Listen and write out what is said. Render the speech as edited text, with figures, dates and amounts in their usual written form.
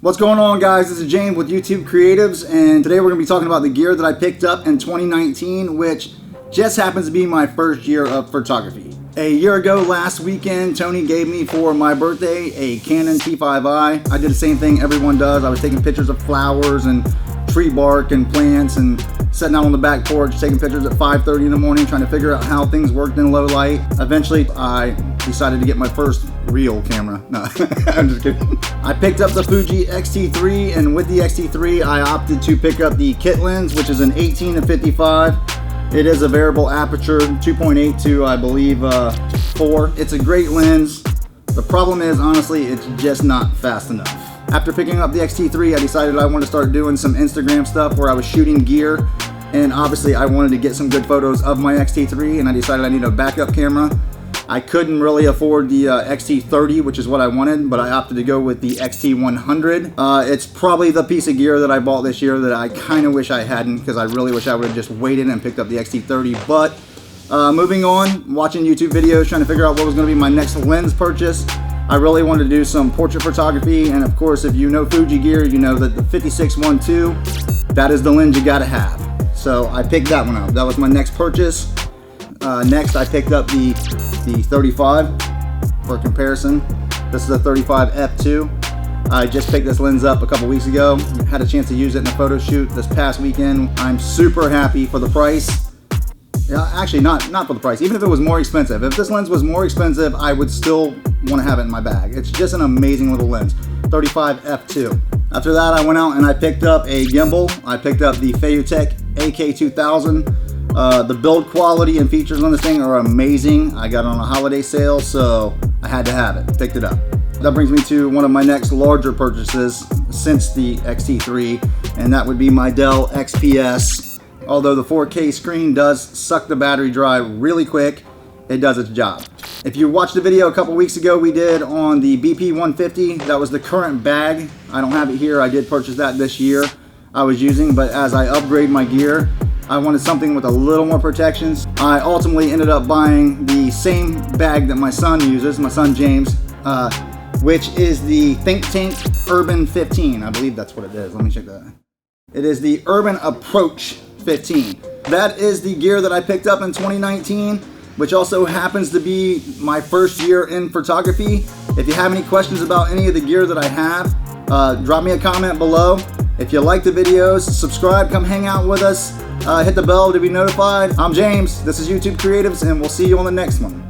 What's going on, guys? This is James with YouTube Creatives, and today we're going to be talking about the gear that I picked up in 2019, which just happens to be my first year of photography. A year ago last weekend, Tony gave me for my birthday a Canon T5i. I did the same thing everyone does. I was taking pictures of flowers and tree bark and plants and sitting out on the back porch taking pictures at 5:30 in the morning trying to figure out how things worked in low light. Eventually, I decided to get my first real camera. No, I'm just kidding. I picked up the Fuji X-T3, and with the X-T3, I opted to pick up the kit lens, which is an 18 to 55. It is a variable aperture, 2.8 to, I believe, 4. It's a great lens. The problem is, honestly, it's just not fast enough. After picking up the X-T3, I decided I wanted to start doing some Instagram stuff where I was shooting gear, and obviously I wanted to get some good photos of my X-T3, and I decided I need a backup camera. I couldn't really afford the X-T30, which is what I wanted, but I opted to go with the X-T100. It's probably the piece of gear that I bought this year that I kind of wish I hadn't, because I really wish I would have just waited and picked up the X-T30. But moving on, watching YouTube videos, trying to figure out what was going to be my next lens purchase. I really wanted to do some portrait photography, and of course, if you know Fuji gear, you know that the 56-1.2, that is the lens you gotta have. So I picked that one up. That was my next purchase. Next, I picked up the 35 for comparison. This is a 35 f2. I just picked this lens up a couple weeks ago. Had a chance to use it in a photo shoot this past weekend. I'm super happy for the price. Yeah, actually, not for the price. Even if it was more expensive. If this lens was more expensive, I would still want to have it in my bag. It's just an amazing little lens. 35 f2. After that, I went out and I picked up a gimbal. I picked up the Feiyutech AK2000. The build quality and features on this thing are amazing. I got it on a holiday sale, so I had to have it. Picked it up. That brings me to one of my next larger purchases since the X-T3, and that would be my Dell XPS. Although the 4K screen does suck the battery dry really quick, it does its job. If you watched the video a couple weeks ago we did on the BP150, that was the current bag. I don't have it here. I did purchase that this year I was using, but as I upgrade my gear, I wanted something with a little more protections. I ultimately ended up buying the same bag that my son uses, my son James, which is the Think Tank Urban 15. I believe that's what it is. Let me check that. It is the Urban Approach 15. That is the gear that I picked up in 2019, which also happens to be my first year in photography. If you have any questions about any of the gear that I have, drop me a comment below. If you like the videos, subscribe, come hang out with us, hit the bell to be notified. I'm James, this is YouTube Creatives, and we'll see you on the next one.